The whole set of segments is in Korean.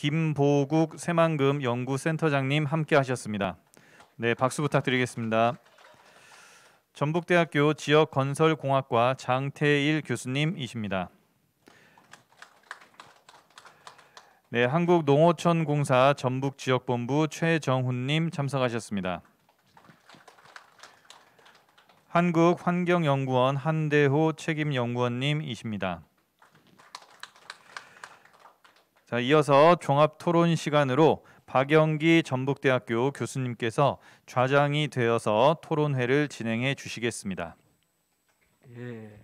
김보국 새만금 연구센터장님 함께 하셨습니다. 네, 박수 부탁드리겠습니다. 전북대학교 지역건설공학과 장태일 교수님이십니다. 네, 한국농어촌공사 전북지역본부 최정훈님 참석하셨습니다. 한국환경연구원 한대호 책임연구원님이십니다. 자, 이어서 종합토론 시간으로 박영기 전북대학교 교수님께서 좌장이 되어서 토론회를 진행해 주시겠습니다. 예,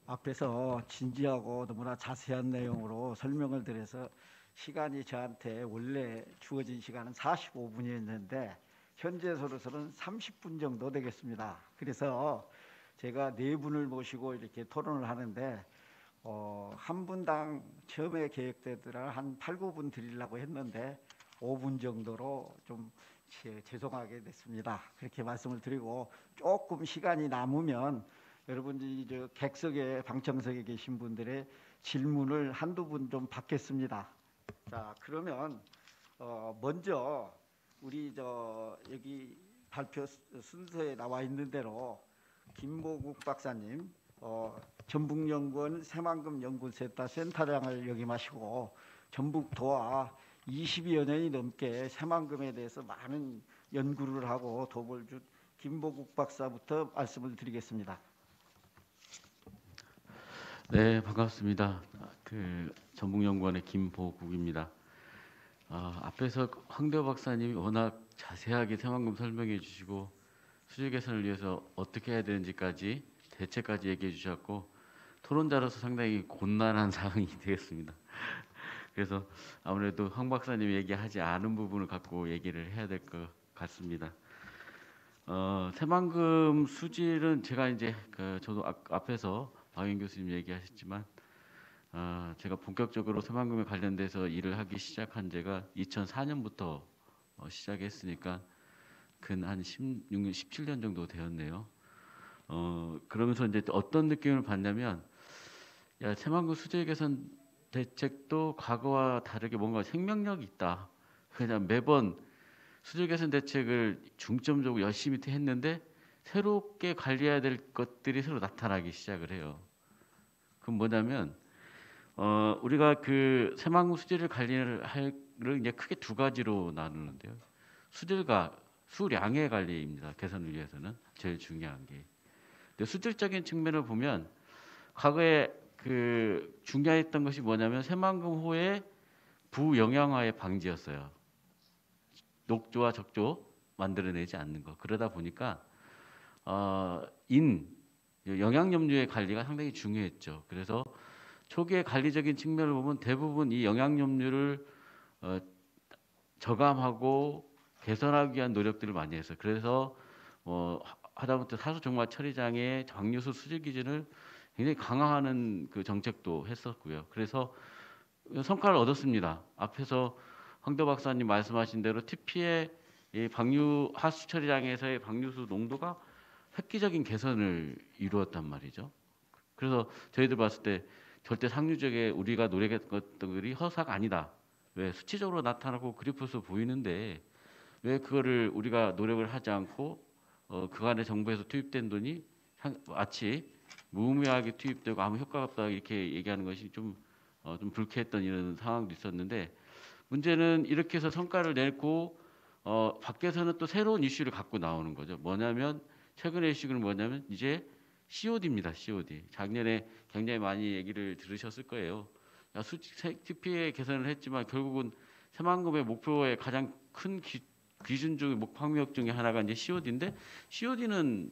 앞에서 진지하고 너무나 자세한 내용으로 설명을 드려서 시간이 저한테 원래 주어진 시간은 45분이었는데 현재로서는 30분 정도 되겠습니다. 그래서 제가 네 분을 모시고 이렇게 토론을 하는데 한 분당 처음에 계획되더라 한 8, 9분 드리려고 했는데 5분 정도로 좀 죄송하게 됐습니다. 그렇게 말씀을 드리고 조금 시간이 남으면 여러분들이 저 객석에 방청석에 계신 분들의 질문을 한두 분 좀 받겠습니다. 자, 그러면 먼저 우리 여기 발표 순서에 나와 있는 대로 김보국 박사님 전북연구원 새만금 연구센터장을 역임하시고 전북도와 20여 년이 넘게 새만금에 대해서 많은 연구를 하고 도움을 준 김보국 박사부터 말씀을 드리겠습니다. 네, 반갑습니다. 전북연구원의 김보국입니다. 앞에서 황대호 박사님이 워낙 자세하게 새만금 설명해 주시고 수질 개선을 위해서 어떻게 해야 되는지까지 대책까지 얘기해 주셨고 토론자로서 상당히 곤란한 상황이 되겠습니다. 그래서 아무래도 황 박사님이 얘기하지 않은 부분을 갖고 얘기를 해야 될 것 같습니다. 새만금 수질은 제가 이제 저도 앞에서 박영 교수님 얘기하셨지만 제가 본격적으로 새만금에 관련돼서 일을 하기 시작한 제가 2004년부터 시작했으니까 근 한 16년, 17년 정도 되었네요. 그러면서 이제 어떤 느낌을 받냐면 새만금 수질 개선 대책도 과거와 다르게 뭔가 생명력이 있다. 그냥 매번 수질 개선 대책을 중점적으로 열심히 했는데 새롭게 관리해야 될 것들이 새로 나타나기 시작을 해요. 그럼 뭐냐면 우리가 그 새만금 수질을 관리를 할를 이제 크게 두 가지로 나누는데요. 수질과 수량의 관리입니다. 개선을 위해서는 제일 중요한 게. 근데 수질적인 측면을 보면 과거에 그 중요했던 것이 뭐냐면 새만금호의 부영양화의 방지였어요. 녹조와 적조 만들어내지 않는 거. 그러다 보니까 영양염류의 관리가 상당히 중요했죠. 그래서 초기의 관리적인 측면을 보면 대부분 이 영양염류를 저감하고 개선하기 위한 노력들을 많이 했어요. 그래서 하다못해 사수종합 처리장의 방류수 수질 기준을 굉장히 강화하는 그 정책도 했었고요. 그래서 성과를 얻었습니다. 앞에서 황도 박사님 말씀하신 대로 TP의 방류 하수 처리장에서의 방류수 농도가 획기적인 개선을 이루었단 말이죠. 그래서 저희들 봤을 때 절대 상류적에 우리가 노력했던 것들이 허사가 아니다. 왜 수치적으로 나타나고 그래프에서 보이는데 왜 그거를 우리가 노력을 하지 않고 그간의 정부에서 투입된 돈이 마치 무의미하게 투입되고 아무 효과가 없다 이렇게 얘기하는 것이 좀 불쾌했던 이런 상황도 있었는데 문제는 이렇게 해서 성과를 냈고 밖에서는 또 새로운 이슈를 갖고 나오는 거죠. 뭐냐면 최근의 이슈는 뭐냐면 이제 COD입니다. COD. 작년에 굉장히 많이 얘기를 들으셨을 거예요. TP의 개선을 했지만 결국은 새만금의 목표의 가장 큰 기준 중에 목표항목 중에 하나가 이제 COD인데 COD는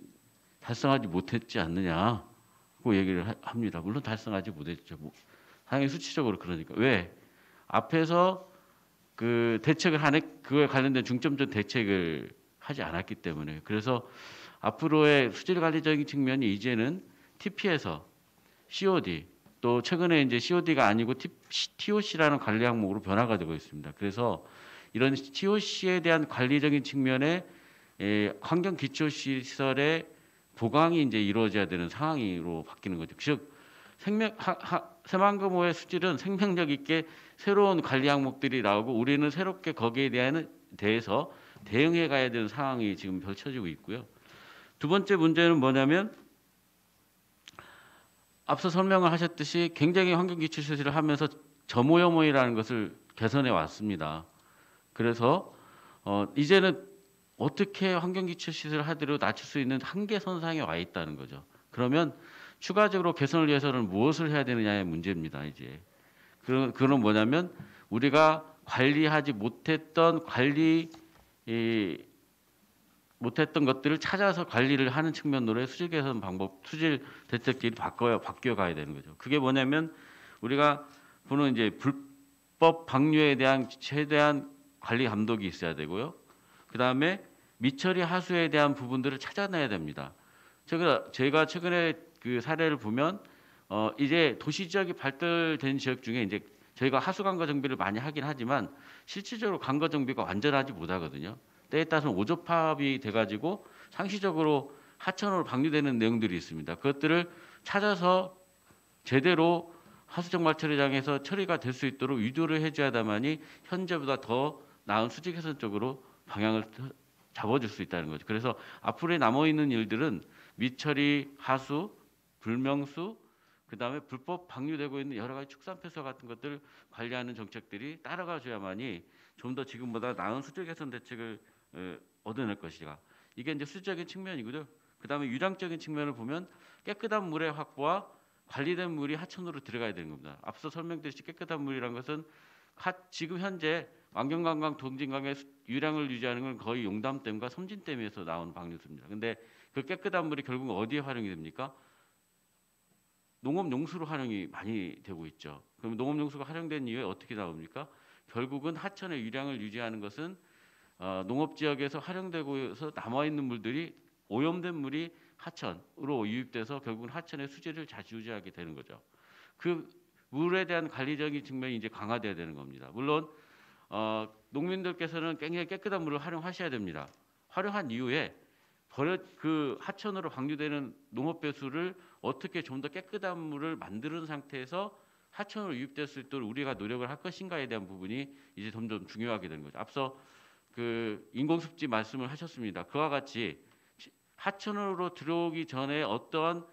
달성하지 못했지 않느냐고 얘기를 합니다. 물론 달성하지 못했죠. 당연히 수치적으로 그러니까 왜 앞에서 그 대책을 그거에 관련된 중점적 대책을 하지 않았기 때문에 그래서 앞으로의 수질 관리적인 측면이 이제는 TP에서 COD 또 최근에 이제 COD가 아니고 TOC라는 관리 항목으로 변화가 되고 있습니다. 그래서 이런 TOC에 대한 관리적인 측면에 환경 기초 시설의 보강이 이제 이루어져야 되는 상황으로 바뀌는 거죠. 즉 새만금호의 수질은 생명력 있게 새로운 관리 항목들이 나오고 우리는 새롭게 거기에 대해서 대응해 가야 되는 상황이 지금 펼쳐지고 있고요. 두 번째 문제는 뭐냐면 앞서 설명을 하셨듯이 굉장히 환경기출수질을 하면서 저모여모이라는 것을 개선해 왔습니다. 그래서 이제는 어떻게 환경기출시설을 하더라도 낮출 수 있는 한계 선상에 와 있다는 거죠. 그러면 추가적으로 개선을 위해서는 무엇을 해야 되느냐의 문제입니다. 이제 그건 뭐냐면 우리가 관리하지 못했던 못했던 것들을 찾아서 관리를 하는 측면으로의 수질 개선 방법, 수질 대책들이 바뀌어 가야 되는 거죠. 그게 뭐냐면 우리가 보는 이제 불법 방류에 대한 최대한 관리 감독이 있어야 되고요. 그 다음에 미처리 하수에 대한 부분들을 찾아내야 됩니다. 제가 최근에 그 사례를 보면 이제 도시 지역이 발달된 지역 중에 이제 저희가 하수 강거 정비를 많이 하긴 하지만 실질적으로 강거 정비가 완전하지 못하거든요. 때에 따라서는 오조팝이 돼가지고 상시적으로 하천으로 방류되는 내용들이 있습니다. 그것들을 찾아서 제대로 하수정말 처리장에서 처리가 될 수 있도록 유도를 해줘야다만이 현재보다 더 나은 수질 개선 쪽으로 방향을 잡아줄 수 있다는 거죠. 그래서 앞으로 남아 있는 일들은 미처리, 하수, 불명수, 그 다음에 불법 방류되고 있는 여러 가지 축산폐수 같은 것들을 관리하는 정책들이 따라가줘야만이 좀 더 지금보다 나은 수질 개선 대책을 얻어낼 것이다. 이게 이제 수질적인 측면이고요. 그 다음에 유량적인 측면을 보면 깨끗한 물의 확보와 관리된 물이 하천으로 들어가야 되는 겁니다. 앞서 설명드렸듯이 깨끗한 물이라는 것은 지금 현재 완경관광, 동진강의 유량을 유지하는 건 거의 용담댐과 섬진댐에서 나오는 방류수입니다. 근데 그 깨끗한 물이 결국 어디에 활용이 됩니까? 농업용수로 활용이 많이 되고 있죠. 그럼 농업용수가 활용된 이후에 어떻게 나옵니까? 결국은 하천의 유량을 유지하는 것은 농업지역에서 활용되고서 남아있는 물들이 오염된 물이 하천으로 유입돼서 결국은 하천의 수질을 좌지우지하게 되는 거죠. 그 물에 대한 관리적인 측면이 이제 강화돼야 되는 겁니다. 물론 농민들께서는 굉장히 깨끗한 물을 활용하셔야 됩니다. 활용한 이후에 그 하천으로 방류되는 농업 배수를 어떻게 좀 더 깨끗한 물을 만드는 상태에서 하천으로 유입될 수 있도록 우리가 노력을 할 것인가에 대한 부분이 이제 점점 중요하게 되는 거죠. 앞서 그 인공습지 말씀을 하셨습니다. 그와 같이 하천으로 들어오기 전에 어떠한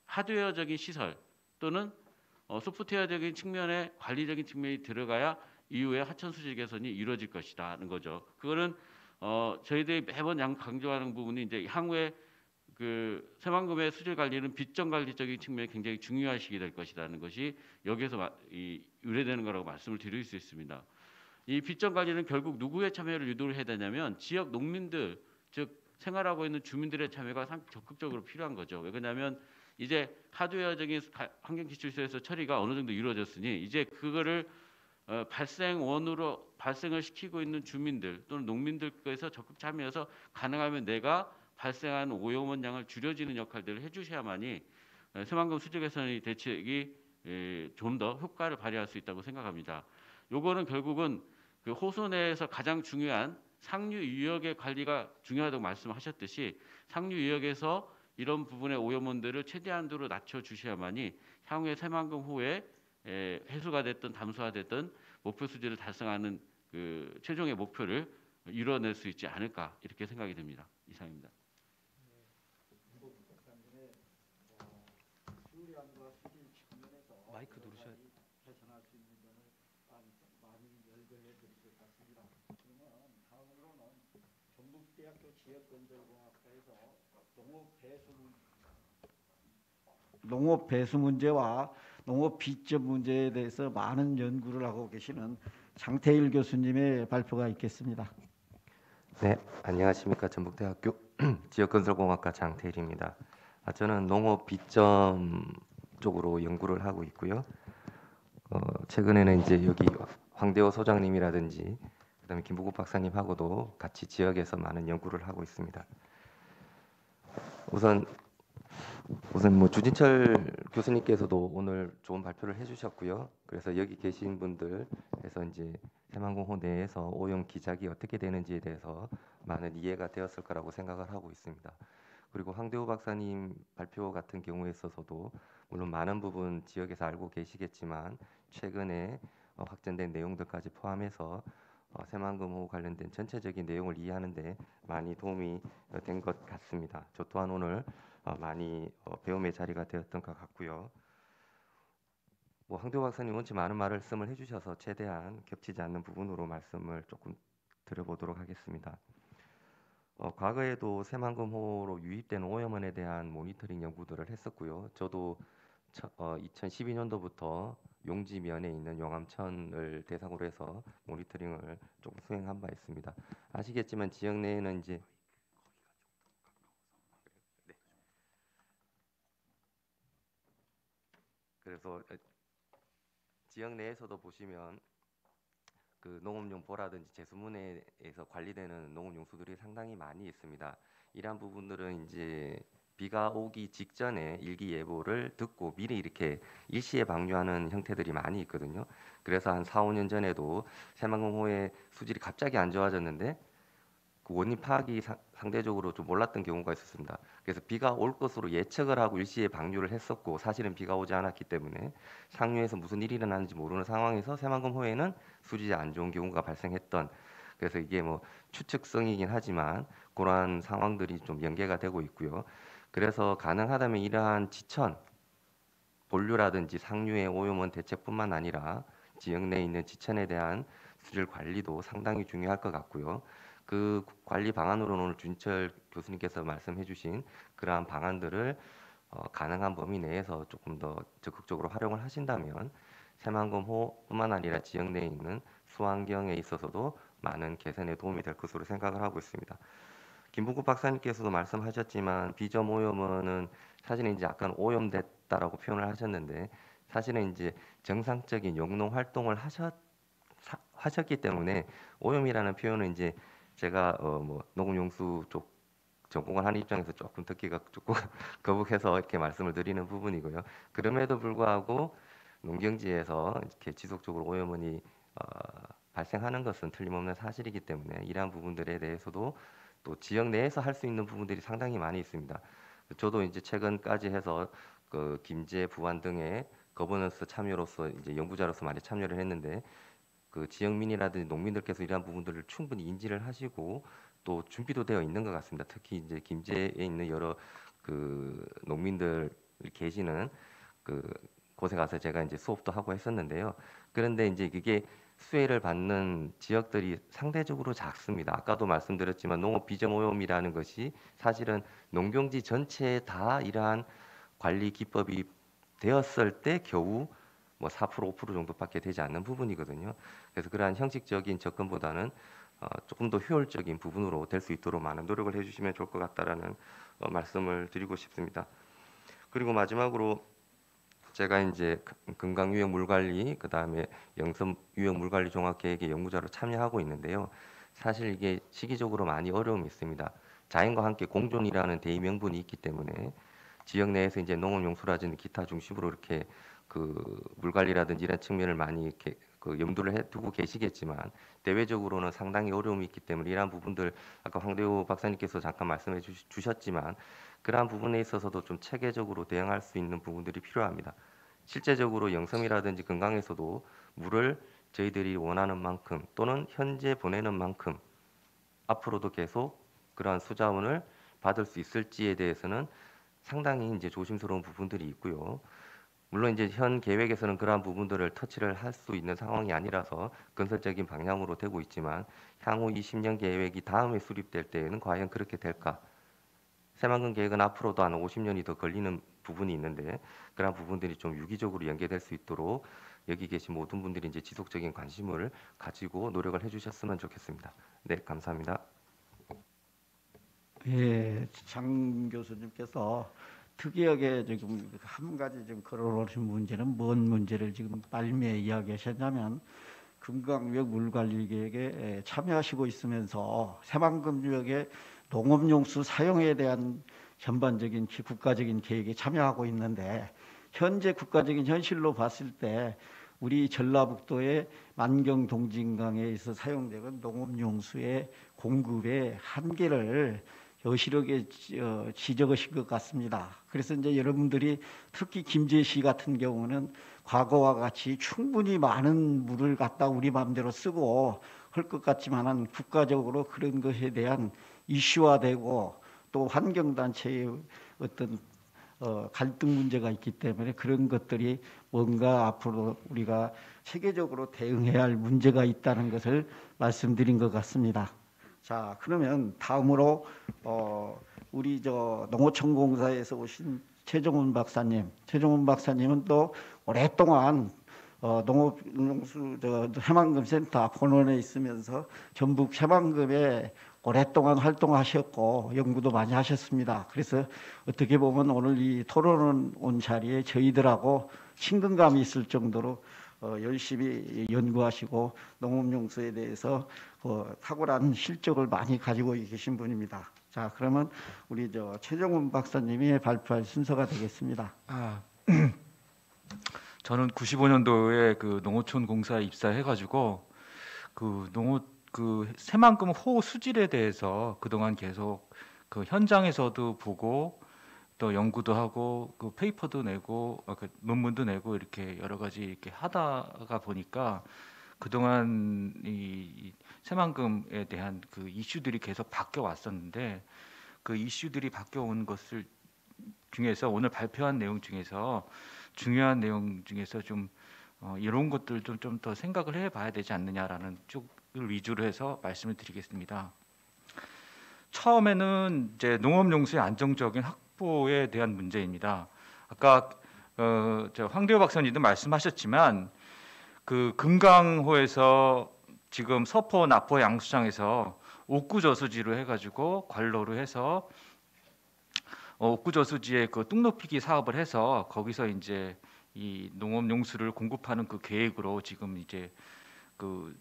하드웨어적인 시설 또는 소프트웨어적인 측면의 관리적인 측면이 들어가야 이후에 하천 수질 개선이 이루어질 것이라는 거죠. 그거는 저희들이 매번 강조하는 부분이 이제 향후에 그 새만금의 수질 관리는 빗정 관리적인 측면이 굉장히 중요하시게 될 것이라는 것이 여기에서 유래되는 거라고 말씀을 드릴 수 있습니다. 이 빗정 관리는 결국 누구의 참여를 유도를 해야 되냐면 지역 농민들, 즉 생활하고 있는 주민들의 참여가 적극적으로 필요한 거죠. 왜 그러냐면 이제 하드웨어적인 환경기출소에서 처리가 어느 정도 이루어졌으니 이제 그거를 발생원으로 발생을 시키고 있는 주민들 또는 농민들께서 적극 참여해서 가능하면 내가 발생하는 오염원 양을 줄여지는 역할들을 해주셔야만이 새만금 수질 개선 대책이 좀 더 효과를 발휘할 수 있다고 생각합니다. 요거는 결국은 그 호수 내에서 가장 중요한 상류 유역의 관리가 중요하다고 말씀하셨듯이 상류 유역에서 이런 부분의 오염원들을 최대한도로 낮춰 주셔야만이 향후에 새만금 호에 해수가 됐든 담수가 됐든 목표 수질을 달성하는 그 최종의 목표를 이뤄낼 수 있지 않을까 이렇게 생각이 됩니다. 이상입니다. 마이크 누르셔야 개선할 수 있는 점을 많이 열거해 드릴 것 같습니다. 그러면 다음으로는 전북대학교 지역건설공학과에서 농업 배수 문제와 농업 비점 문제에 대해서 많은 연구를 하고 계시는 장태일 교수님의 발표가 있겠습니다. 네, 안녕하십니까. 전북대학교 지역건설공학과 장태일입니다. 저는 농업 비점 쪽으로 연구를 하고 있고요. 최근에는 이제 여기 황대호 소장님이라든지 그다음에 김부국 박사님하고도 같이 지역에서 많은 연구를 하고 있습니다. 우선 뭐 주진철 교수님께서도 오늘 좋은 발표를 해주셨고요. 그래서 여기 계신 분들에서 이제 새만금호 내에서 오염 기작이 어떻게 되는지에 대해서 많은 이해가 되었을 거라고 생각을 하고 있습니다. 그리고 황대호 박사님 발표 같은 경우에 있어서도 물론 많은 부분 지역에서 알고 계시겠지만 최근에 확정된 내용들까지 포함해서 새만금호 관련된 전체적인 내용을 이해하는 데 많이 도움이 된 것 같습니다. 저 또한 오늘 많이 배움의 자리가 되었던 것 같고요. 뭐 황대호 박사님 원체 많은 말씀을 해주셔서 최대한 겹치지 않는 부분으로 말씀을 조금 드려보도록 하겠습니다. 과거에도 새만금호로 유입된 오염원에 대한 모니터링 연구들을 했었고요. 저도 2012년도부터 용지면에 있는 용암천을 대상으로 해서 모니터링을 조금 수행한 바 있습니다. 아시겠지만 지역 내에는 이제 네. 그래서 지역 내에서도 보시면 그 농업용보라든지 제수문해에서 관리되는 농업용수들이 상당히 많이 있습니다. 이러한 부분들은 이제 비가 오기 직전에 일기예보를 듣고 미리 이렇게 일시에 방류하는 형태들이 많이 있거든요. 그래서 한 4, 5년 전에도 새만금호의 수질이 갑자기 안 좋아졌는데 그 원인 파악이 상대적으로 좀 몰랐던 경우가 있었습니다. 그래서 비가 올 것으로 예측을 하고 일시에 방류를 했었고 사실은 비가 오지 않았기 때문에 상류에서 무슨 일이 일어나는지 모르는 상황에서 새만금호에는 수질이 안 좋은 경우가 발생했던, 그래서 이게 뭐 추측성이긴 하지만 그러한 상황들이 좀 연계가 되고 있고요. 그래서 가능하다면 이러한 지천 본류라든지 상류의 오염원 대책뿐만 아니라 지역 내에 있는 지천에 대한 수질 관리도 상당히 중요할 것 같고요. 그 관리 방안으로는 오늘 준철 교수님께서 말씀해주신 그러한 방안들을 가능한 범위 내에서 조금 더 적극적으로 활용을 하신다면 새만금호뿐만 아니라 지역 내에 있는 수환경에 있어서도 많은 개선에 도움이 될 것으로 생각을 하고 있습니다. 김봉국 박사님께서도 말씀하셨지만 비점 오염은 사실은 이제 약간 오염됐다라고 표현을 하셨는데 사실은 이제 정상적인 용농 활동을 하셨기 때문에 오염이라는 표현은 이제 제가 뭐 농업용수 쪽 전공을 하는 입장에서 조금 듣기가 조금 거북해서 이렇게 말씀을 드리는 부분이고요. 그럼에도 불구하고 농경지에서 이렇게 지속적으로 오염원이 발생하는 것은 틀림없는 사실이기 때문에 이러한 부분들에 대해서도 또 지역 내에서 할 수 있는 부분들이 상당히 많이 있습니다. 저도 이제 최근까지 해서 그 김제, 부안 등의 거버넌스 참여로서 이제 연구자로서 많이 참여를 했는데 그 지역민이라든지 농민들께서 이러한 부분들을 충분히 인지를 하시고 또 준비도 되어 있는 것 같습니다. 특히 이제 김제에 있는 여러 그 농민들 계시는 그 곳에 가서 제가 이제 수업도 하고 했었는데요. 그런데 이제 그게 수혜를 받는 지역들이 상대적으로 작습니다. 아까도 말씀드렸지만 농업 비점 오염이라는 것이 사실은 농경지 전체에 다 이러한 관리 기법이 되었을 때 겨우 뭐 4%, 5% 정도밖에 되지 않는 부분이거든요. 그래서 그러한 형식적인 접근보다는 조금 더 효율적인 부분으로 될 수 있도록 많은 노력을 해주시면 좋을 것 같다라는 말씀을 드리고 싶습니다. 그리고 마지막으로 제가 이제 금강유형 물관리, 그 다음에 영섬유형 물관리 종합계획의 연구자로 참여하고 있는데요. 사실 이게 시기적으로 많이 어려움이 있습니다. 자연과 함께 공존이라는 대의 명분이 있기 때문에 지역 내에서 이제 농업용수라든지 기타 중심으로 이렇게 그 물관리라든지 이런 측면을 많이 이렇게 그 염두를 두고 계시겠지만 대외적으로는 상당히 어려움이 있기 때문에 이러한 부분들 아까 황대호 박사님께서 잠깐 말씀해 주셨지만 그러한 부분에 있어서도 좀 체계적으로 대응할 수 있는 부분들이 필요합니다. 실제적으로 영섬이라든지 금강에서도 물을 저희들이 원하는 만큼 또는 현재 보내는 만큼 앞으로도 계속 그러한 수자원을 받을 수 있을지에 대해서는 상당히 이제 조심스러운 부분들이 있고요. 물론 이제 현 계획에서는 그러한 부분들을 터치를 할 수 있는 상황이 아니라서 건설적인 방향으로 되고 있지만 향후 20년 계획이 다음에 수립될 때에는 과연 그렇게 될까? 새만금 계획은 앞으로도 한 50년이 더 걸리는 부분이 있는데 그러한 부분들이 좀 유기적으로 연계될 수 있도록 여기 계신 모든 분들이 이제 지속적인 관심을 가지고 노력을 해주셨으면 좋겠습니다. 네, 감사합니다. 예, 장 교수님께서 특이하게 지금 한 가지 지금 걸어놓으신 문제는 뭔 문제를 지금 말미에 이야기하셨냐면 금강유역 물관리 계획에 참여하시고 있으면서 새만금유역의 농업용수 사용에 대한 전반적인 국가적인 계획에 참여하고 있는데 현재 국가적인 현실로 봤을 때 우리 전라북도의 만경동진강에 있어 사용되는 농업용수의 공급의 한계를 여실하게 지적하신 것 같습니다. 그래서 이제 여러분들이 특히 김제시 같은 경우는 과거와 같이 충분히 많은 물을 갖다 우리 마음대로 쓰고 할 것 같지만은 국가적으로 그런 것에 대한 이슈화되고 또 환경단체의 어떤 갈등 문제가 있기 때문에 그런 것들이 뭔가 앞으로 우리가 세계적으로 대응해야 할 문제가 있다는 것을 말씀드린 것 같습니다. 자, 그러면 다음으로 우리 농어촌공사에서 오신 최종훈 박사님은 또 오랫동안 농업농수 새만금센터 본원에 있으면서 전북 새만금에 오랫동안 활동하셨고 연구도 많이 하셨습니다. 그래서 어떻게 보면 오늘 이 토론 온 자리에 저희들하고 친근감이 있을 정도로 열심히 연구하시고 농업용수에 대해서 탁월한 실적을 많이 가지고 계신 분입니다. 자, 그러면 우리 최종훈 박사님이 발표할 순서가 되겠습니다. 저는 95년도에 그 농어촌 공사에 입사해가지고 새만금 호우 수질에 대해서 그동안 계속 그 현장에서도 보고 또 연구도 하고 그 페이퍼도 내고 논문도 내고 이렇게 여러 가지 이렇게 하다가 보니까 그동안 이 새만금에 대한 그 이슈들이 계속 바뀌어 왔었는데 그 이슈들이 바뀌어 온 것을 중에서 오늘 발표한 내용 중에서 중요한 내용 중에서 좀 이런 것들 좀 더 생각을 해봐야 되지 않느냐라는 쪽을 위주로 해서 말씀을 드리겠습니다. 처음에는 이제 농업용수의 안정적인 확보에 대한 문제입니다. 아까 황대호 박사님도 말씀하셨지만 그 금강호에서 지금 서포 나포 양수장에서 옥구 저수지로 해가지고 관로로 해서 옥구 저수지에 그 뚝 높이기 사업을 해서 거기서 이제 이 농업용수를 공급하는 그 계획으로 지금 이제 그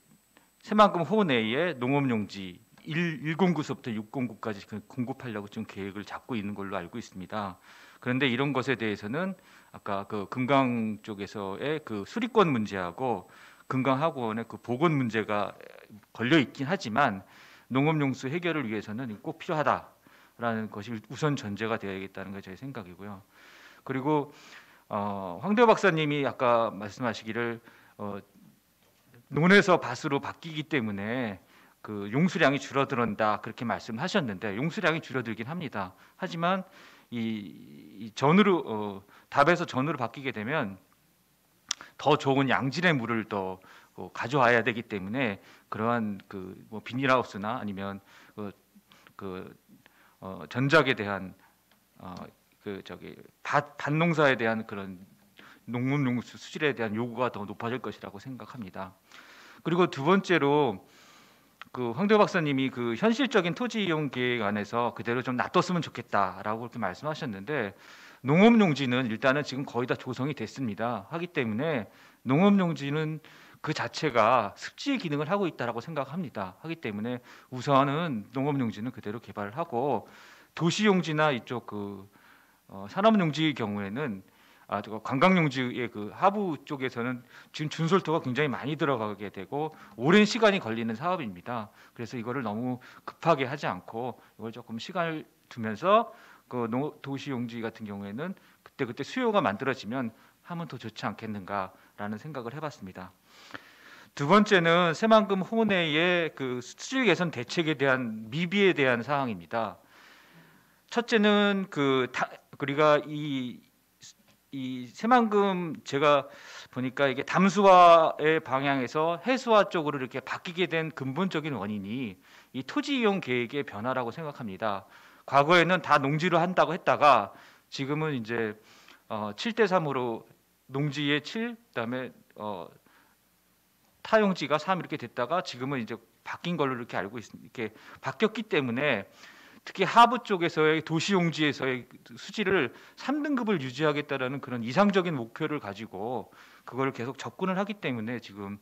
새만금 호 내에 농업용지 109서부터 609까지 공급하려고 지금 계획을 잡고 있는 걸로 알고 있습니다. 그런데 이런 것에 대해서는 아까 그 금강 쪽에서의 그 수리권 문제하고 금강학원의 그 보건 문제가 걸려 있긴 하지만 농업용수 해결을 위해서는 꼭 필요하다라는 것이 우선 전제가 되어야겠다는 게 제 생각이고요. 그리고 황대호 박사님이 아까 말씀하시기를 논에서 밭으로 바뀌기 때문에 그 용수량이 줄어든다 그렇게 말씀하셨는데 용수량이 줄어들긴 합니다. 하지만 이 전으로 답에서 전으로 바뀌게 되면 더 좋은 양질의 물을 더 가져와야 되기 때문에 그러한 뭐 비닐하우스나 아니면 전작에 대한 밭농사에 대한 그런 농업용수 수질에 대한 요구가 더 높아질 것이라고 생각합니다. 그리고 두 번째로 그 황대호 박사님이 그 현실적인 토지 이용 계획 안에서 그대로 좀 놔뒀으면 좋겠다라고 그렇게 말씀하셨는데 농업용지는 일단은 지금 거의 다 조성이 됐습니다. 하기 때문에 농업용지는 그 자체가 습지 기능을 하고 있다라고 생각합니다. 하기 때문에 우선은 농업용지는 그대로 개발을 하고 도시용지나 이쪽 산업용지의 경우에는 관광용지의 그 하부 쪽에서는 지금 준솔토가 굉장히 많이 들어가게 되고 오랜 시간이 걸리는 사업입니다. 그래서 이거를 너무 급하게 하지 않고 이걸 조금 시간을 두면서 그 도시용지 같은 경우에는 그때 수요가 만들어지면 하면 더 좋지 않겠는가라는 생각을 해봤습니다. 두 번째는 새만금 호내의 그 수질 개선 대책에 대한 미비에 대한 사항입니다. 첫째는 우리가 이 새만금 제가 보니까 이게 담수화의 방향에서 해수화 쪽으로 이렇게 바뀌게 된 근본적인 원인이 이 토지 이용 계획의 변화라고 생각합니다. 과거에는 다 농지로 한다고 했다가 지금은 이제 7대3으로 농지의 7, 그다음에 타용지가 3 이렇게 됐다가 지금은 이제 바뀐 걸로 이렇게 알고 이렇게 바뀌었기 때문에 특히 하부 쪽에서의 도시용지에서의 수질을 3등급을 유지하겠다라는 그런 이상적인 목표를 가지고 그걸 계속 접근을 하기 때문에 지금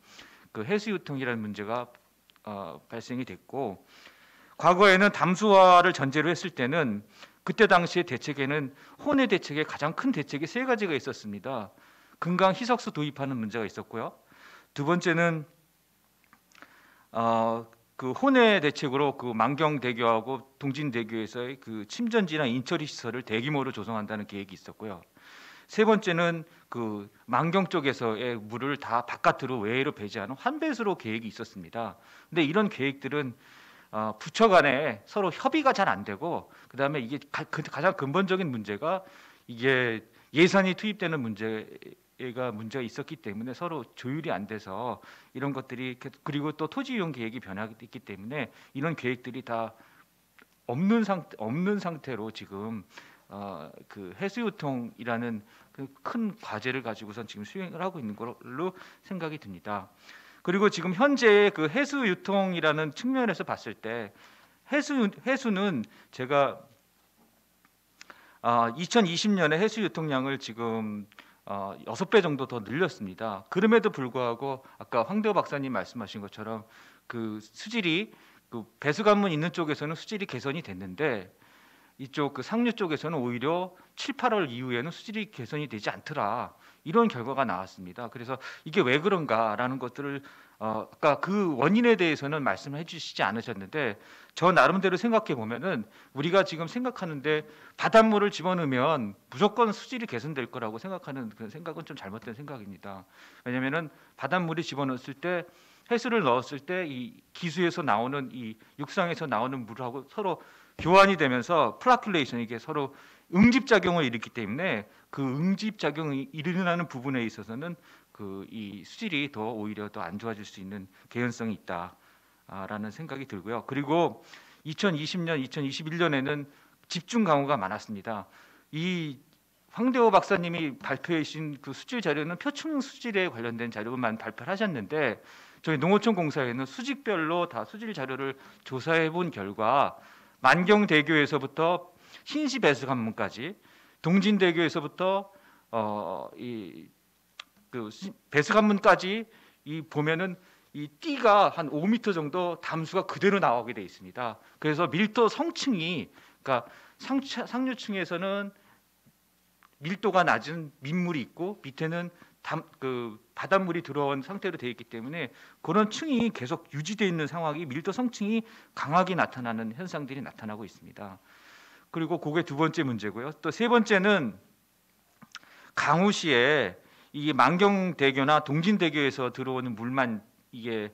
그 해수유통이라는 문제가 발생이 됐고 과거에는 담수화를 전제로 했을 때는 그때 당시의 대책에는 혼의 대책의 가장 큰 대책이 3가지가 있었습니다. 금강 희석수 도입하는 문제가 있었고요. 두 번째는 그 혼외 대책으로 그 만경대교하고 동진대교에서의 그 침전지나 인처리 시설을 대규모로 조성한다는 계획이 있었고요. 세 번째는 그 만경 쪽에서의 물을 다 바깥으로 외해로 배제하는 환배수로 계획이 있었습니다. 근데 이런 계획들은 부처 간에 서로 협의가 잘 안 되고, 그다음에 이게 가장 근본적인 문제가 이게 예산이 투입되는 문제가 있었기 때문에 서로 조율이 안 돼서 이런 것들이, 그리고 또 토지 이용 계획이 변화했기 때문에 이런 계획들이 다 없는 상태로 지금 그 해수유통이라는 그 큰 과제를 가지고선 지금 수행을 하고 있는 걸로 생각이 듭니다. 그리고 지금 현재 그 해수유통이라는 측면에서 봤을 때 해수는 제가 2020년에 해수 유통량을 지금 6배 정도 더 늘렸습니다. 그럼에도 불구하고 아까 황대호 박사님 말씀하신 것처럼 그 수질이 그 배수관문 있는 쪽에서는 수질이 개선이 됐는데 이쪽 그 상류 쪽에서는 오히려 7, 8월 이후에는 수질이 개선이 되지 않더라, 이런 결과가 나왔습니다. 그래서 이게 왜 그런가라는 것들을 아까 그 원인에 대해서는 말씀을 해주시지 않으셨는데, 저 나름대로 생각해 보면은 우리가 지금 생각하는데 바닷물을 집어넣으면 무조건 수질이 개선될 거라고 생각하는 그런 생각은 좀 잘못된 생각입니다. 왜냐하면은 바닷물이 집어넣었을 때, 해수를 넣었을 때 이 기수에서 나오는, 이 육상에서 나오는 물하고 서로 교환이 되면서 플라큘레이션, 이게 서로 응집작용을 일으키기 때문에 그 응집작용이 일어나는 부분에 있어서는 그 이 수질이 더 오히려 더 안 좋아질 수 있는 개연성이 있다라는 생각이 들고요. 그리고 2020년, 2021년에는 집중 강우가 많았습니다. 이 황대호 박사님이 발표해 주신 그 수질 자료는 표층 수질에 관련된 자료만 발표를 하셨는데, 저희 농어촌 공사에는 수직별로 다 수질 자료를 조사해 본 결과 만경대교에서부터 신시 배수관문까지, 동진대교에서부터 그 배수관문까지 이 보면은 이 띠가 한 5m 정도 담수가 그대로 나오게 돼 있습니다. 그래서 밀도 성층이, 그러니까 상류층에서는 밀도가 낮은 민물이 있고 밑에는 그 바닷물이 들어온 상태로 되어 있기 때문에 그런 층이 계속 유지되어 있는 상황이, 밀도 성층이 강하게 나타나는 현상들이 나타나고 있습니다. 그리고 그게 두 번째 문제고요. 또 세 번째는 강우 시에 이 만경대교나 동진대교에서 들어오는 물만 이게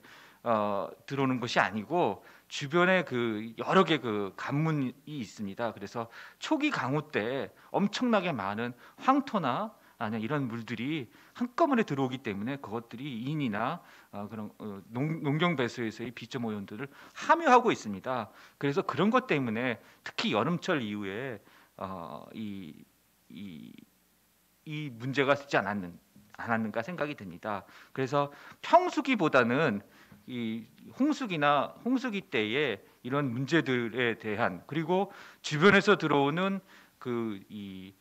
들어오는 것이 아니고 주변에 그 여러 개 그 관문이 있습니다. 그래서 초기 강우 때 엄청나게 많은 황토나 아니면 이런 물들이 한꺼번에 들어오기 때문에 그것들이 인이나 그런 농경 배수에서의 비점 오염들을 함유하고 있습니다. 그래서 그런 것 때문에 특히 여름철 이후에 이 문제가 있지 않았는가 생각이 듭니다. 그래서 평수기보다는 이 홍수기 때에 이런 문제들에 대한, 그리고 주변에서 들어오는 이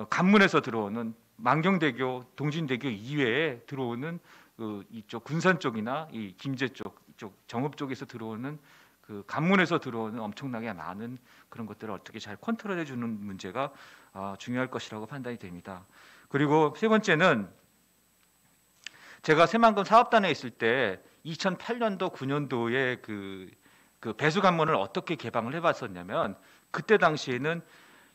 관문에서 들어오는 만경대교, 동진대교 이외에 들어오는 그 이쪽 군산 쪽이나 이 김제 쪽, 이쪽 정읍 쪽에서 들어오는 그 관문에서 들어오는 엄청나게 많은 그런 것들을 어떻게 잘 컨트롤해 주는 문제가 중요할 것이라고 판단이 됩니다. 그리고 세 번째는 제가 새만금 사업단에 있을 때 2008년도, 9년도에 그 배수관문을 어떻게 개방을 해봤었냐면, 그때 당시에는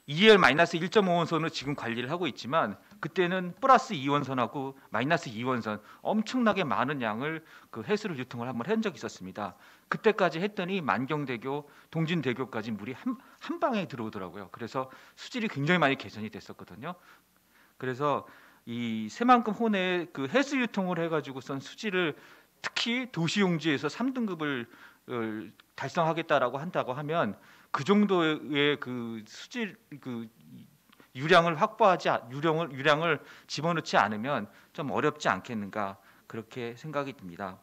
EL-1.5원선으로 지금 관리를 하고 있지만 그때는 플러스 2원선하고 마이너스 2원선 엄청나게 많은 양을 그 해수를 유통을 한번 한 적이 있었습니다. 그때까지 했더니 만경대교, 동진대교까지 물이 한 방에 들어오더라고요. 그래서 수질이 굉장히 많이 개선이 됐었거든요. 그래서 이 새만금 호내에 그 해수 유통을 해가지고선 수질을, 특히 도시용지에서 3등급을 달성하겠다라고 한다고 하면 그 정도의 그 수질 그 유량을 유량을 집어넣지 않으면 좀 어렵지 않겠는가, 그렇게 생각이 듭니다.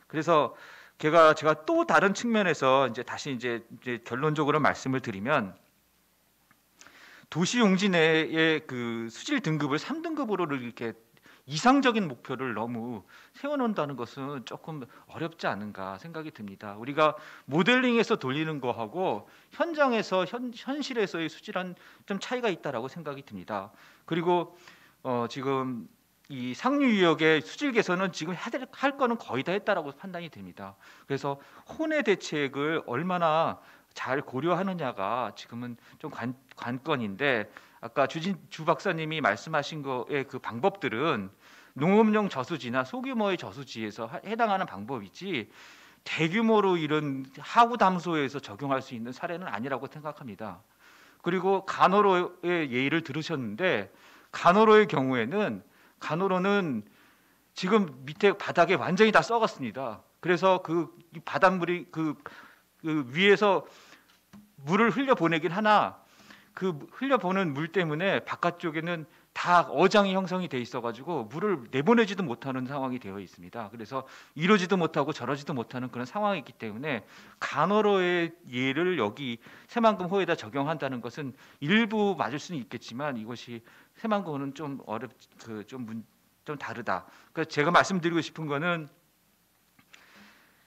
그래서 제가 또 다른 측면에서 다시 결론적으로 말씀을 드리면, 도시용지 내의 그 수질 등급을 3등급으로 이렇게 이상적인 목표를 너무 세워놓는다는 것은 조금 어렵지 않은가 생각이 듭니다. 우리가 모델링에서 돌리는 거하고 현장에서 현실에서의 수질은 좀 차이가 있다라고 생각이 듭니다. 그리고 지금 이 상류유역의 수질 개선은 지금 할 거는 거의 다 했다라고 판단이 됩니다. 그래서 혼의 대책을 얼마나 잘 고려하느냐가 지금은 좀 관건인데, 아까 주 박사님이 말씀하신 거의 그 방법들은 농업용 저수지나 소규모의 저수지에서 해당하는 방법이지 대규모로 이런 하구 담소에서 적용할 수 있는 사례는 아니라고 생각합니다. 그리고 간호로의 예의를 들으셨는데, 간호로는 지금 밑에 바닥에 완전히 다 썩었습니다. 그래서 그 바닷물이 그 위에서 물을 흘려보내긴 하나 그 흘려보는 물 때문에 바깥쪽에는 다 어장이 형성이 돼 있어가지고 물을 내보내지도 못하는 상황이 되어 있습니다. 그래서 이러지도 못하고 저러지도 못하는 그런 상황이 있기 때문에 간호로의 예를 여기 새만금호에다 적용한다는 것은 일부 맞을 수는 있겠지만 이것이 새만금호는 좀 좀 다르다. 그래서 제가 말씀드리고 싶은 거는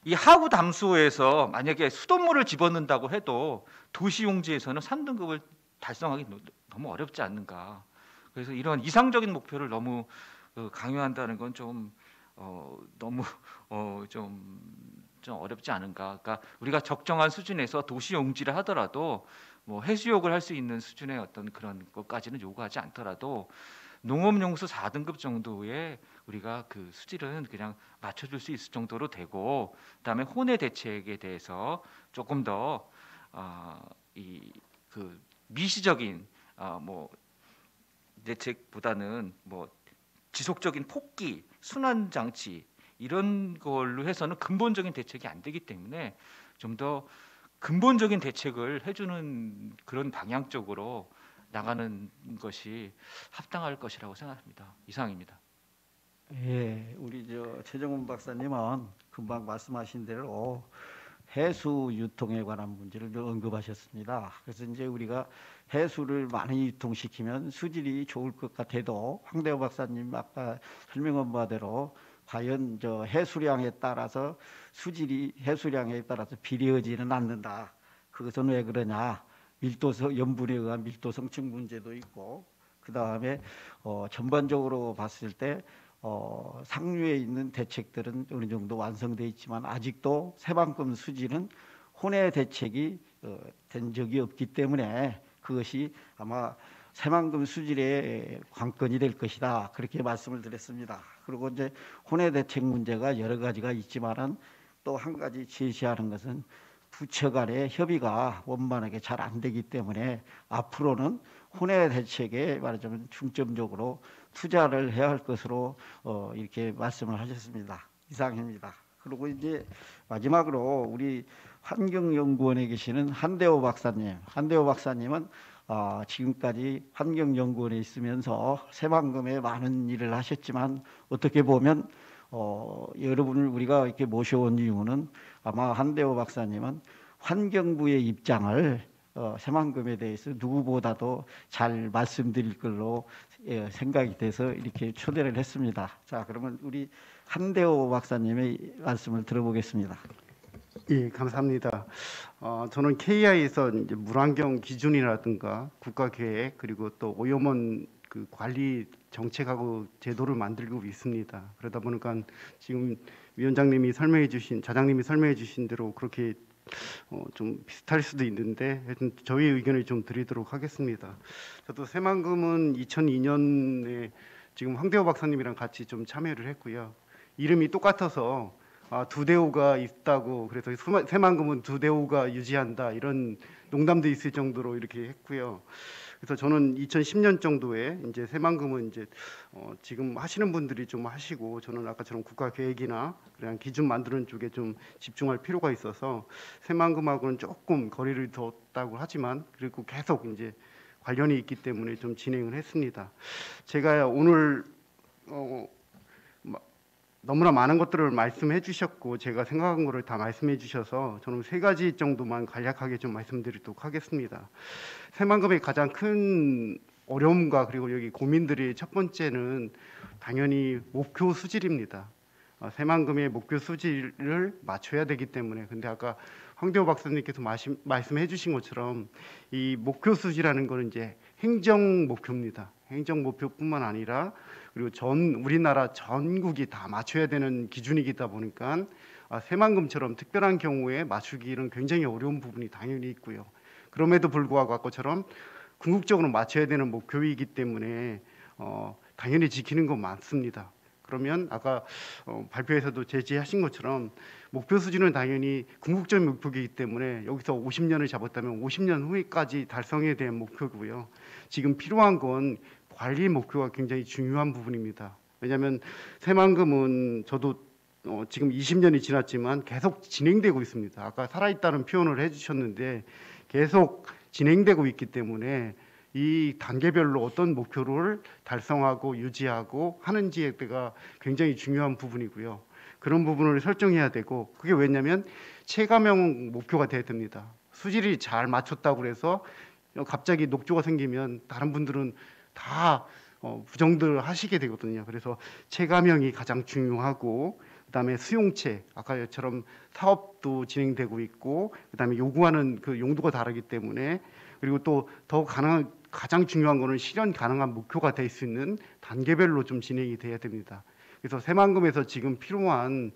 이 하구 담수에서 만약에 수돗물을 집어넣는다고 해도 도시용지에서는 3등급을 달성하기 너무 어렵지 않는가. 그래서 이런 이상적인 목표를 너무 강요한다는 건 좀 너무 좀 어렵지 않은가. 그러니까 우리가 적정한 수준에서 도시용지를 하더라도 뭐 해수욕을 할 수 있는 수준의 어떤 그런 것까지는 요구하지 않더라도 농업용수 4등급 정도의 우리가 그 수질은 그냥 맞춰줄 수 있을 정도로 되고, 그다음에 혼의 대책에 대해서 조금 더 이 그 미시적인 뭐 대책보다는 뭐 지속적인 폭기, 순환 장치 이런 걸로 해서는 근본적인 대책이 안 되기 때문에 좀 더 근본적인 대책을 해주는 그런 방향 쪽으로 나가는 것이 합당할 것이라고 생각합니다. 이상입니다. 예, 우리 최정훈 박사님은 금방 말씀하신 대로 해수 유통에 관한 문제를 언급하셨습니다. 그래서 이제 우리가 해수를 많이 유통시키면 수질이 좋을 것 같아도 황대호 박사님 아까 설명한 바대로 과연 해수량에 따라서 해수량에 따라서 비례하지는 않는다. 그것은 왜 그러냐? 염분에 의한 밀도 성층 문제도 있고, 그 다음에 전반적으로 봤을 때 상류에 있는 대책들은 어느 정도 완성돼 있지만 아직도 새만금 수질은 혼의 대책이 된 적이 없기 때문에 그것이 아마 새만금 수질의 관건이 될 것이다. 그렇게 말씀을 드렸습니다. 그리고 이제 혼의 대책 문제가 여러 가지가 있지만은 또 한 가지 제시하는 것은 부처 간의 협의가 원만하게 잘 안 되기 때문에 앞으로는 혼의 대책에 말하자면 중점적으로 투자를 해야 할 것으로 이렇게 말씀을 하셨습니다. 이상입니다. 그리고 이제 마지막으로 우리 환경연구원에 계시는 한대호 박사님은 지금까지 환경연구원에 있으면서 새만금에 많은 일을 하셨지만 어떻게 보면 여러분을 우리가 이렇게 모셔온 이유는 아마 한대호 박사님은 환경부의 입장을 새만금에 대해서 누구보다도 잘 말씀드릴 걸로 생각이 돼서 이렇게 초대를 했습니다. 자, 그러면 우리 한대호 박사님의 말씀을 들어보겠습니다. 예, 감사합니다. 저는 KI에서 이제 물환경 기준이라든가 국가계획 그리고 또 오염원 그 관리 정책하고 제도를 만들고 있습니다. 그러다 보니까 지금 위원장님이 자장님이 설명해 주신 대로 그렇게 좀 비슷할 수도 있는데 하여튼 저희 의견을 좀 드리도록 하겠습니다. 저도 새만금은 2002년에 지금 황대호 박사님이랑 같이 좀 참여를 했고요. 이름이 똑같아서 두 대우가 있다고 그래서 새만금은 두 대우가 유지한다 이런 농담도 있을 정도로 이렇게 했고요. 그래서 저는 2010년 정도에 이제 새만금은 이제 지금 하시는 분들이 좀 하시고 저는 아까처럼 국가 계획이나 그냥 기준 만드는 쪽에 좀 집중할 필요가 있어서 새만금하고는 조금 거리를 뒀다고 하지만 그리고 계속 이제 관련이 있기 때문에 좀 진행을 했습니다. 제가 오늘 너무나 많은 것들을 말씀해 주셨고 제가 생각한 거를 다 말씀해 주셔서 저는 세 가지 정도만 간략하게 좀 말씀드리도록 하겠습니다. 새만금의 가장 큰 어려움과 그리고 여기 고민들이 첫 번째는 당연히 목표 수질입니다. 새만금의 목표 수질을 맞춰야 되기 때문에 근데 아까 황대호 박사님께서 말씀해 주신 것처럼 이 목표 수질이라는 거는 이제 행정 목표입니다. 행정 목표뿐만 아니라 그리고 우리나라 전국이 다 맞춰야 되는 기준이기다 보니까 새만금처럼 특별한 경우에 맞추기는 굉장히 어려운 부분이 당연히 있고요. 그럼에도 불구하고 아까처럼 궁극적으로 맞춰야 되는 목표이기 때문에 당연히 지키는 건 많습니다. 그러면 아까 발표에서도 제시하신 것처럼 목표 수준은 당연히 궁극적인 목표이기 때문에 여기서 50년을 잡았다면 50년 후에까지 달성에 대한 목표고요. 지금 필요한 건 관리 목표가 굉장히 중요한 부분입니다. 왜냐하면 새만금은 저도 지금 20년이 지났지만 계속 진행되고 있습니다. 아까 살아있다는 표현을 해주셨는데 계속 진행되고 있기 때문에 이 단계별로 어떤 목표를 달성하고 유지하고 하는지가 굉장히 중요한 부분이고요. 그런 부분을 설정해야 되고 그게 왜냐하면 체감형 목표가 돼야 됩니다. 수질이 잘 맞췄다고 해서 갑자기 녹조가 생기면 다른 분들은 다 부정들 하시게 되거든요. 그래서 체감형이 가장 중요하고 그다음에 수용체 아까처럼 사업도 진행되고 있고 그다음에 요구하는 그 용도가 다르기 때문에 그리고 또 더 가장 중요한 거는 실현 가능한 목표가 될 수 있는 단계별로 좀 진행이 돼야 됩니다. 그래서 새만금에서 지금 필요한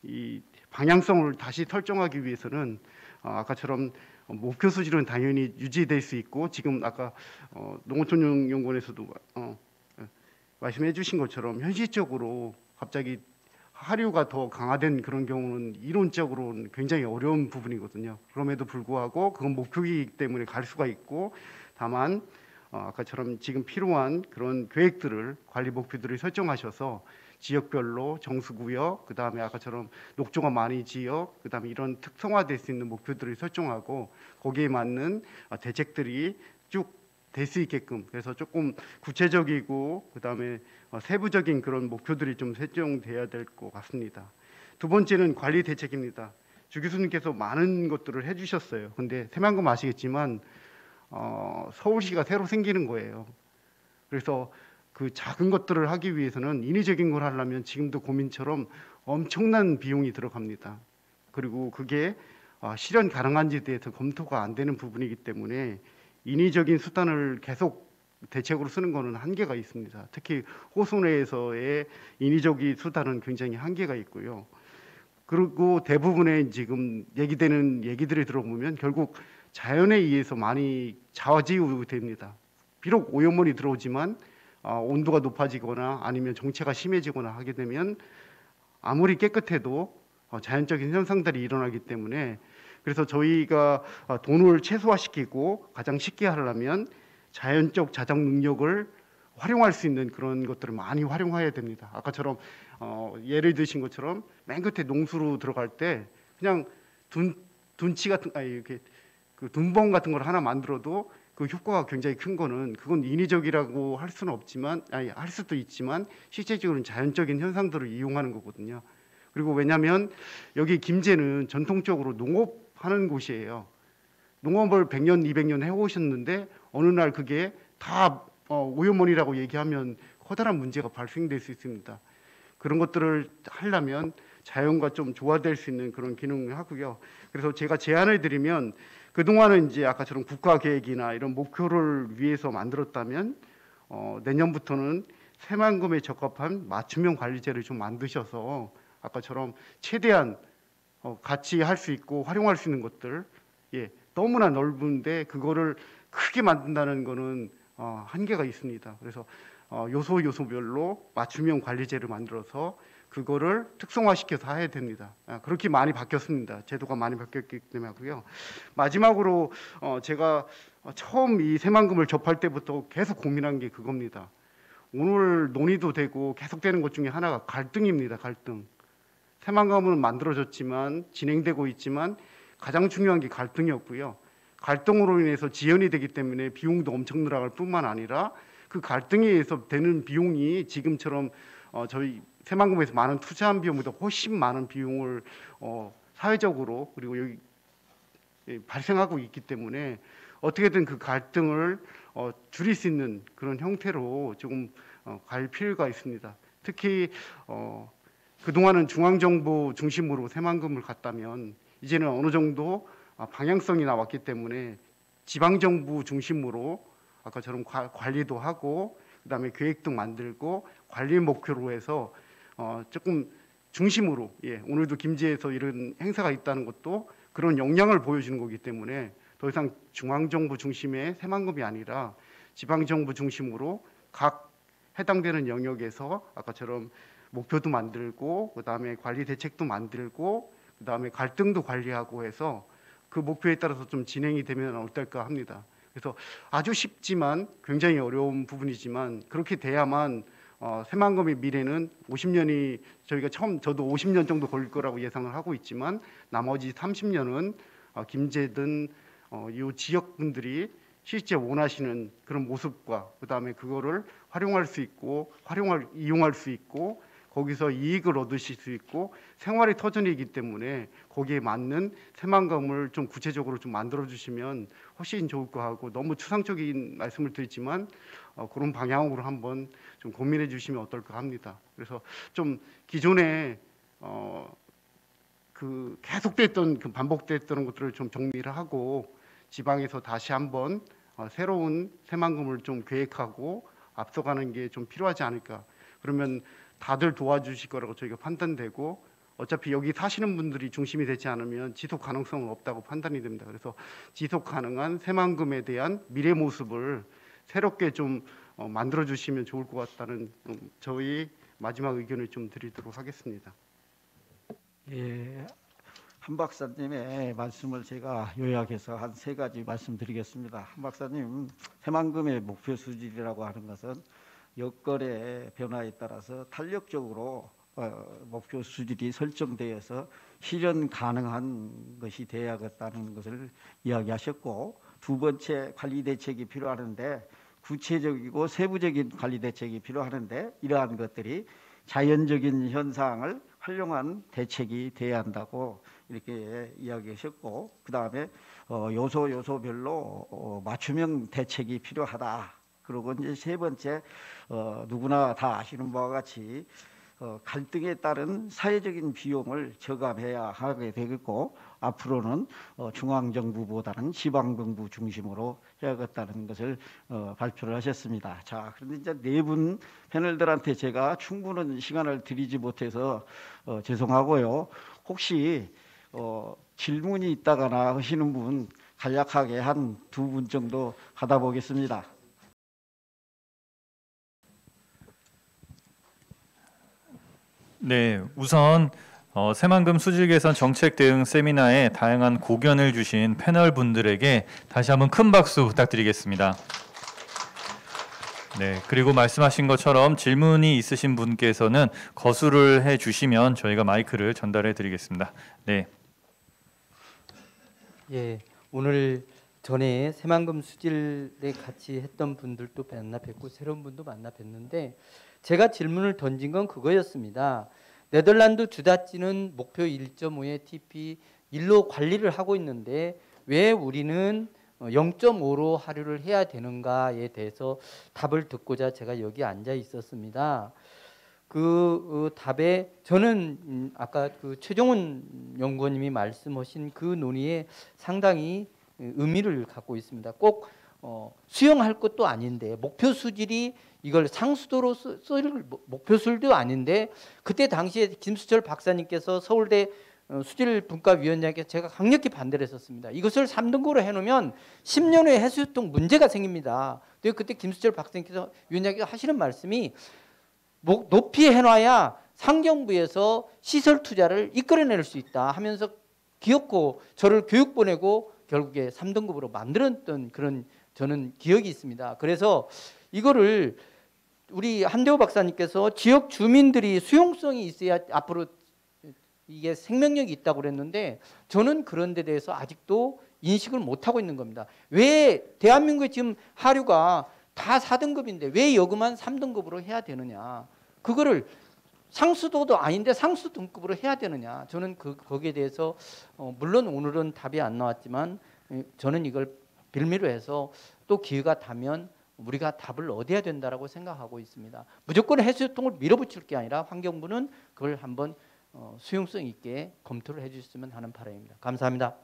이 방향성을 다시 설정하기 위해서는 아까처럼 목표 수준은 당연히 유지될 수 있고 지금 아까 농어촌연구원에서도 말씀해 주신 것처럼 현실적으로 갑자기 하류가 더 강화된 그런 경우는 이론적으로는 굉장히 어려운 부분이거든요. 그럼에도 불구하고 그건 목표이기 때문에 갈 수가 있고 다만 아까처럼 지금 필요한 그런 계획들을 관리 목표들을 설정하셔서 지역별로 정수구역 그다음에 아까처럼 녹조가 많이 지역 그다음에 이런 특성화될 수 있는 목표들을 설정하고 거기에 맞는 대책들이 쭉 될 수 있게끔 그래서 조금 구체적이고 그다음에 세부적인 그런 목표들이 좀 설정돼야 될 것 같습니다. 두 번째는 관리 대책입니다. 주 교수님께서 많은 것들을 해주셨어요. 근데 새만금 아시겠지만 서울시가 새로 생기는 거예요. 그래서 그 작은 것들을 하기 위해서는 인위적인 걸 하려면 지금도 고민처럼 엄청난 비용이 들어갑니다. 그리고 그게 실현 가능한지에 대해서 검토가 안 되는 부분이기 때문에 인위적인 수단을 계속 대책으로 쓰는 것은 한계가 있습니다. 특히 호수내에서의 인위적인 수단은 굉장히 한계가 있고요. 그리고 대부분의 지금 얘기되는 얘기들을 들어보면 결국 자연에 의해서 많이 좌지우지됩니다. 비록 오염물이 들어오지만 온도가 높아지거나 아니면 정체가 심해지거나 하게 되면 아무리 깨끗해도 자연적인 현상들이 일어나기 때문에 그래서 저희가 돈을 최소화시키고 가장 쉽게 하려면 자연적 자정 능력을 활용할 수 있는 그런 것들을 많이 활용해야 됩니다. 아까처럼 예를 드신 것처럼 맨 끝에 농수로 들어갈 때 그냥 둔치 같은 이렇게 그 둔벙 같은 걸 하나 만들어도 그 효과가 굉장히 큰 거는 그건 인위적이라고 할 수는 없지만 할 수도 있지만 실제적으로는 자연적인 현상들을 이용하는 거거든요. 그리고 왜냐하면 여기 김제는 전통적으로 농업하는 곳이에요. 농업을 100년, 200년 해오셨는데 어느 날 그게 다 오염물이라고 얘기하면 커다란 문제가 발생될 수 있습니다. 그런 것들을 하려면 자연과 좀 조화될 수 있는 그런 기능을 하고요. 그래서 제가 제안을 드리면 그동안은 이제 아까처럼 국가 계획이나 이런 목표를 위해서 만들었다면 내년부터는 새만금에 적합한 맞춤형 관리제를 좀 만드셔서 아까처럼 최대한 같이 할 수 있고 활용할 수 있는 것들 너무나 넓은데 그거를 크게 만든다는 거는 한계가 있습니다. 그래서 요소별로 맞춤형 관리제를 만들어서 그거를 특성화시켜서 해야 됩니다. 그렇게 많이 바뀌었습니다. 제도가 많이 바뀌었기 때문에 하고요. 마지막으로 제가 처음 이 새만금을 접할 때부터 계속 고민한 게 그겁니다. 오늘 논의도 되고 계속되는 것 중에 하나가 갈등입니다. 갈등. 새만금은 만들어졌지만 진행되고 있지만 가장 중요한 게 갈등이었고요. 갈등으로 인해서 지연이 되기 때문에 비용도 엄청 늘어갈 뿐만 아니라 그 갈등에 의해서 되는 비용이 지금처럼 저희 새만금에서 많은 투자한 비용보다 훨씬 많은 비용을 사회적으로 그리고 여기 발생하고 있기 때문에 어떻게든 그 갈등을 줄일 수 있는 그런 형태로 조금 갈 필요가 있습니다. 특히 그동안은 중앙정부 중심으로 새만금을 갔다면 이제는 어느 정도 방향성이 나왔기 때문에 지방정부 중심으로 아까처럼 관리도 하고 그다음에 계획도 만들고 관리 목표로 해서 조금 중심으로 오늘도 김제에서 이런 행사가 있다는 것도 그런 역량을 보여주는 거기 때문에 더 이상 중앙정부 중심의 새만금이 아니라 지방정부 중심으로 각 해당되는 영역에서 아까처럼 목표도 만들고 그다음에 관리 대책도 만들고 그다음에 갈등도 관리하고 해서 그 목표에 따라서 좀 진행이 되면 어떨까 합니다. 그래서 아주 쉽지만 굉장히 어려운 부분이지만 그렇게 돼야만 새만금의 미래는 50년이 저희가 저도 50년 정도 걸릴 거라고 예상을 하고 있지만 나머지 30년은 김제든 이 지역 분들이 실제 원하시는 그런 모습과 그다음에 그거를 활용할 수 있고 이용할 수 있고 거기서 이익을 얻으실 수 있고 생활의 터전이기 때문에 거기에 맞는 새만금을 좀 구체적으로 좀 만들어 주시면 훨씬 좋을 거 하고 너무 추상적인 말씀을 드리지만 그런 방향으로 한번 좀 고민해 주시면 어떨까 합니다. 그래서 좀 기존에 그 계속됐던 그 반복됐던 것들을 좀 정리를 하고 지방에서 다시 한번 새로운 새만금을 좀 계획하고 앞서가는 게 좀 필요하지 않을까. 그러면 다들 도와주실 거라고 저희가 판단되고 어차피 여기 사시는 분들이 중심이 되지 않으면 지속 가능성은 없다고 판단이 됩니다. 그래서 지속 가능한 새만금에 대한 미래 모습을 새롭게 좀 만들어 주시면 좋을 것 같다는 저희 마지막 의견을 좀 드리도록 하겠습니다. 예, 한 박사님의 말씀을 제가 요약해서 한 3가지 말씀드리겠습니다. 한 박사님, 새만금의 목표 수질이라고 하는 것은 여건의 변화에 따라서 탄력적으로 목표 수질이 설정되어서 실현 가능한 것이 되어야겠다는 것을 이야기하셨고, 두 번째 관리 대책이 필요하는데 구체적이고 세부적인 관리 대책이 필요하는데 이러한 것들이 자연적인 현상을 활용한 대책이 돼야 한다고 이렇게 이야기하셨고, 그 다음에 요소별로 맞춤형 대책이 필요하다. 그리고 이제 세 번째, 누구나 다 아시는 바와 같이 갈등에 따른 사회적인 비용을 저감해야 하게 되겠고, 앞으로는 중앙정부보다는 지방정부 중심으로 해야겠다는 것을 발표를 하셨습니다. 자, 그런데 이제 네 분 패널들한테 제가 충분한 시간을 드리지 못해서 죄송하고요. 혹시 질문이 있다거나 하시는 분 간략하게 한 2분 정도 받아보겠습니다. 네, 우선 새만금 수질 개선 정책 대응 세미나에 다양한 고견을 주신 패널 분들에게 다시 한번 큰 박수 부탁드리겠습니다. 네, 그리고 말씀하신 것처럼 질문이 있으신 분께서는 거수를 해 주시면 저희가 마이크를 전달해 드리겠습니다. 네. 예, 오늘 전에 새만금 수질에 같이 했던 분들도 만나 뵙고 새로운 분도 만나 뵀는데 제가 질문을 던진 건 그거였습니다. 네덜란드 주다찌는 목표 1.5의 TP 1로 관리를 하고 있는데 왜 우리는 0.5로 하류를 해야 되는가에 대해서 답을 듣고자 제가 여기 앉아 있었습니다. 그 답에 저는 아까 그 최종훈 연구원님이 말씀하신 그 논의에 상당히 의미를 갖고 있습니다. 꼭 수용할 것도 아닌데 목표 수질이 이걸 상수도로 쓸 목표 수질도 아닌데 그때 당시에 김수철 박사님께서 서울대 수질분과위원장께 제가 강력히 반대를 했었습니다. 이것을 3등급으로 해놓으면 10년 후에 해수유통 문제가 생깁니다. 그때 김수철 박사님께서 위원장께서 하시는 말씀이 높이 해놔야 상경부에서 시설 투자를 이끌어낼 수 있다 하면서 기어코 저를 교육 보내고 결국에 3등급으로 만들었던 그런 저는 기억이 있습니다. 그래서 이거를 우리 한대호 박사님께서 지역 주민들이 수용성이 있어야 앞으로 이게 생명력이 있다고 그랬는데 저는 그런 데 대해서 아직도 인식을 못하고 있는 겁니다. 왜 대한민국에 지금 하류가 다 4등급인데 왜 여기만 3등급으로 해야 되느냐. 그거를 상수도도 아닌데 상수 등급으로 해야 되느냐. 저는 거기에 대해서 물론 오늘은 답이 안 나왔지만 저는 이걸 빌미로 해서 또 기회가 닿으면 우리가 답을 얻어야 된다라고 생각하고 있습니다. 무조건 해수유통을 밀어붙일 게 아니라 환경부는 그걸 한번 수용성 있게 검토를 해주셨으면 하는 바람입니다. 감사합니다.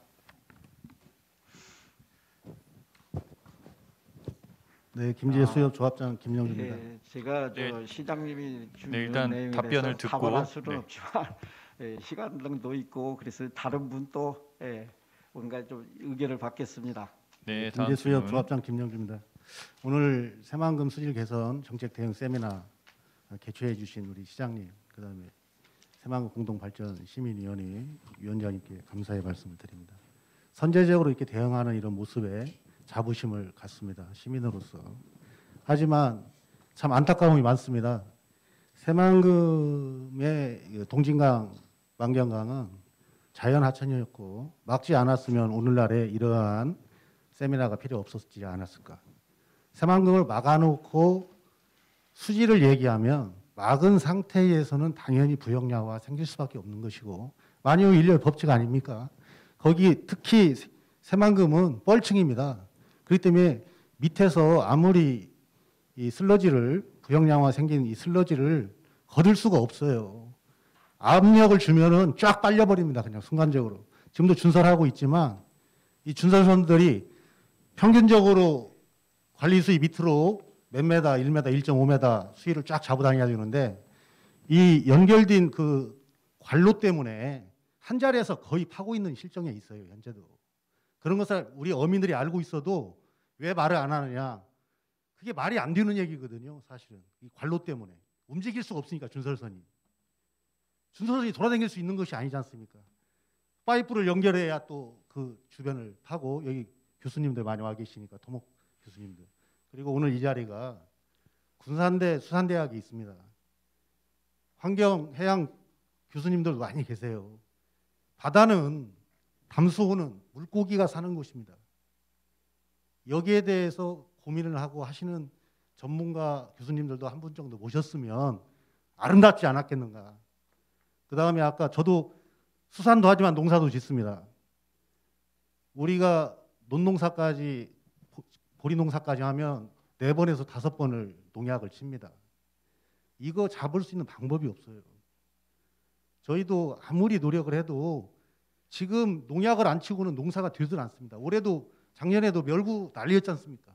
네, 김제 수협 조합장 김영주입니다. 제가 네. 시장님이 주는 일단 내용에 답변을 대해서 듣고, 답변할 수는 네. 없지만 시간등도 있고 그래서 다른 분도 뭔가 좀 의견을 받겠습니다. 네, 다음 김제 수협 질문. 조합장 김영주입니다. 오늘 새만금 수질 개선 정책 대응 세미나 개최해 주신 우리 시장님, 그다음에 새만금 공동발전 시민위원회 위원장님께 감사의 말씀을 드립니다. 선제적으로 이렇게 대응하는 이런 모습에 자부심을 갖습니다. 시민으로서. 하지만 참 안타까움이 많습니다. 새만금의 동진강, 만경강은 자연 하천이었고 막지 않았으면 오늘날에 이러한 세미나가 필요 없었지 않았을까. 새만금을 막아놓고 수지를 얘기하면 막은 상태에서는 당연히 부역량화가 생길 수밖에 없는 것이고 만유 인력 법칙 아닙니까? 거기 특히 새만금은 뻘층입니다. 그렇기 때문에 밑에서 아무리 이 슬러지를 부역량화 생긴 이 슬러지를 거둘 수가 없어요. 압력을 주면은 쫙 빨려버립니다. 그냥 순간적으로. 지금도 준설하고 있지만 이 준설선들이 평균적으로 관리 수위 밑으로 몇 메다, 1m, 1.5m 수위를 쫙 잡아 다녀야 되는데 이 연결된 그 관로 때문에 한 자리에서 거의 파고 있는 실정에 있어요. 현재도. 그런 것을 우리 어민들이 알고 있어도 왜 말을 안 하느냐. 그게 말이 안 되는 얘기거든요. 사실은. 이 관로 때문에. 움직일 수가 없으니까 준설선이. 준설선이 돌아다닐 수 있는 것이 아니지 않습니까? 파이프를 연결해야 또 그 주변을 파고 여기 교수님들 많이 와 계시니까 토목 교수님들. 그리고 오늘 이 자리가 군산대 수산대학이 있습니다. 환경 해양 교수님들도 많이 계세요. 바다는 담수호는 물고기가 사는 곳입니다. 여기에 대해서 고민을 하고 하시는 전문가 교수님들도 한 분 정도 모셨으면 아름답지 않았겠는가. 그 다음에 아까 저도 수산도 하지만 농사도 짓습니다. 우리가 논농사까지 보리농사까지 하면 4번에서 5번을 농약을 칩니다. 이거 잡을 수 있는 방법이 없어요. 저희도 아무리 노력을 해도 지금 농약을 안 치고는 농사가 되질 않습니다. 올해도 작년에도 멸구 난리였지 않습니까?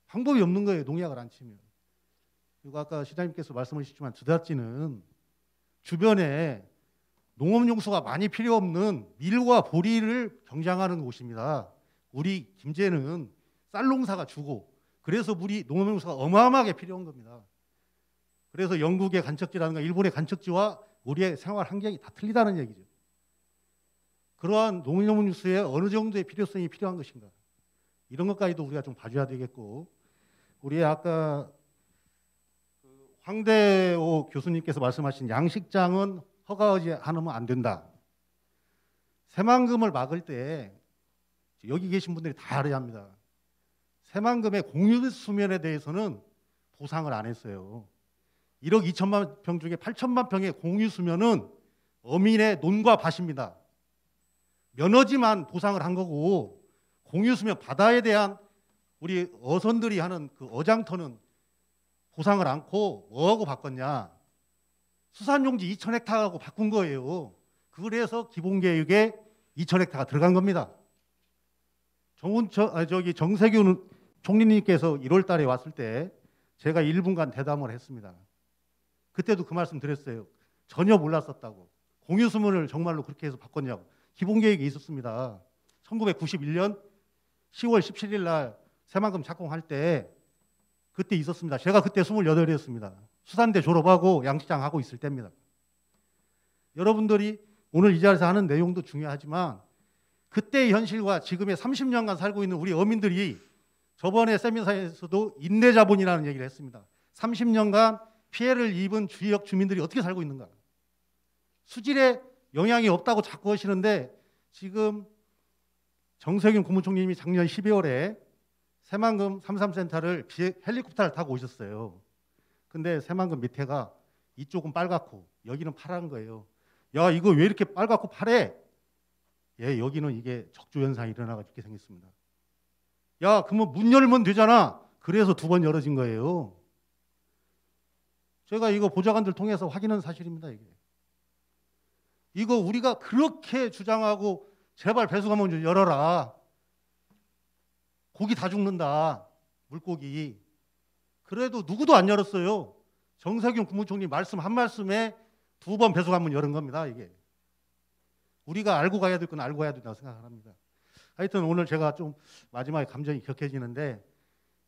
방법이 없는 거예요. 농약을 안 치면. 그리고 아까 시장님께서 말씀하셨지만 주다지는 주변에 농업용수가 많이 필요 없는 밀과 보리를 경장하는 곳입니다. 우리 김제는 쌀농사가 주고 그래서 우리 농업용수가 어마어마하게 필요한 겁니다. 그래서 영국의 간척지라든가 일본의 간척지와 우리의 생활 환경이 다 틀리다는 얘기죠. 그러한 농업용수에 어느 정도의 필요성이 필요한 것인가. 이런 것까지도 우리가 좀 봐줘야 되겠고 우리 아까 황대호 교수님께서 말씀하신 양식장은 허가하지 않으면 안 된다. 새만금을 막을 때 여기 계신 분들이 다 알아야 합니다. 새만금의 공유 수면에 대해서는 보상을 안 했어요. 1억 2천만 평 중에 8천만 평의 공유 수면은 어민의 논과 밭입니다. 면허지만 보상을 한 거고 공유 수면 바다에 대한 우리 어선들이 하는 그 어장터는 보상을 않고 뭐하고 바꿨냐? 수산용지 2,000헥타하고 바꾼 거예요. 그래서 기본계획에 2,000헥타가 들어간 겁니다. 정세균 총리님께서 1월 달에 왔을 때 제가 1분간 대담을 했습니다. 그때도 그 말씀 드렸어요. 전혀 몰랐었다고. 공유수문을 정말로 그렇게 해서 바꿨냐고. 기본계획이 있었습니다. 1991년 10월 17일 날 새만금 착공할 때 그때 있었습니다. 제가 그때 28이었습니다. 수산대 졸업하고 양식장 하고 있을 때입니다. 여러분들이 오늘 이 자리에서 하는 내용도 중요하지만 그때의 현실과 지금의 30년간 살고 있는 우리 어민들이 저번에 세미나에서도 인내자본이라는 얘기를 했습니다. 30년간 피해를 입은 지역 주민들이 어떻게 살고 있는가. 수질에 영향이 없다고 자꾸 하시는데 지금 정세균 국무총리님이 작년 12월에 새만금 33센터를 헬리콥터를 타고 오셨어요. 근데 새만금 밑에가 이쪽은 빨갛고 여기는 파란 거예요. 야, 이거 왜 이렇게 빨갛고 파래? 예, 여기는 이게 적조 현상이 일어나가지고 이렇게 생겼습니다. 야, 그러면 문 열면 되잖아. 그래서 2번 열어진 거예요. 제가 이거 보좌관들 통해서 확인한 사실입니다. 이거 우리가 그렇게 주장하고 제발 배수관문 좀 열어라. 고기 다 죽는다. 물고기. 그래도 누구도 안 열었어요. 정세균 국무총리 말씀 한 말씀에 2번 배수관문 열은 겁니다. 이게 우리가 알고 가야 될 건 알고 가야 된다고 생각합니다. 하여튼 오늘 제가 좀 마지막에 감정이 격해지는데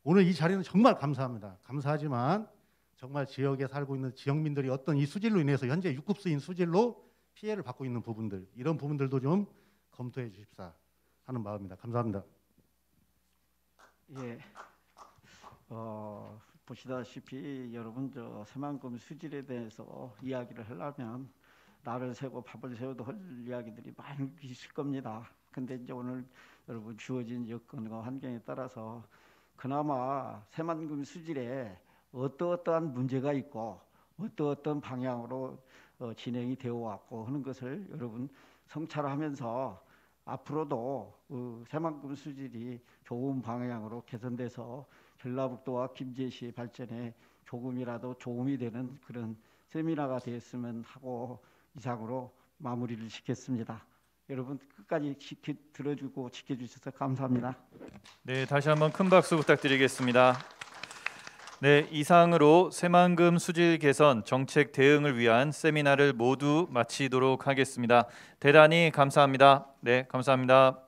오늘 이 자리는 정말 감사합니다. 감사하지만 정말 지역에 살고 있는 지역민들이 어떤 이 수질로 인해서 현재 6급수인 수질로 피해를 받고 있는 부분들, 이런 부분들도 좀 검토해 주십사 하는 마음입니다. 감사합니다. 예, 보시다시피 여러분 저 새만금 수질에 대해서 이야기를 하려면 날을 새고 밥을 새워도 할 이야기들이 많이 있을 겁니다. 근데 이제 오늘 여러분 주어진 여건과 환경에 따라서 그나마 새만금 수질에 어떠한 문제가 있고 어떤 방향으로 진행이 되어 왔고 하는 것을 여러분 성찰하면서 앞으로도 새만금 수질이 좋은 방향으로 개선돼서 전라북도와 김제시의 발전에 조금이라도 도움이 되는 그런 세미나가 되었으면 하고 이상으로 마무리를 짓겠습니다. 여러분 끝까지 들어주고 지켜주셔서 감사합니다. 네, 다시 한번 큰 박수 부탁드리겠습니다. 네, 이상으로 새만금 수질 개선 정책 대응을 위한 세미나를 모두 마치도록 하겠습니다. 대단히 감사합니다. 네, 감사합니다.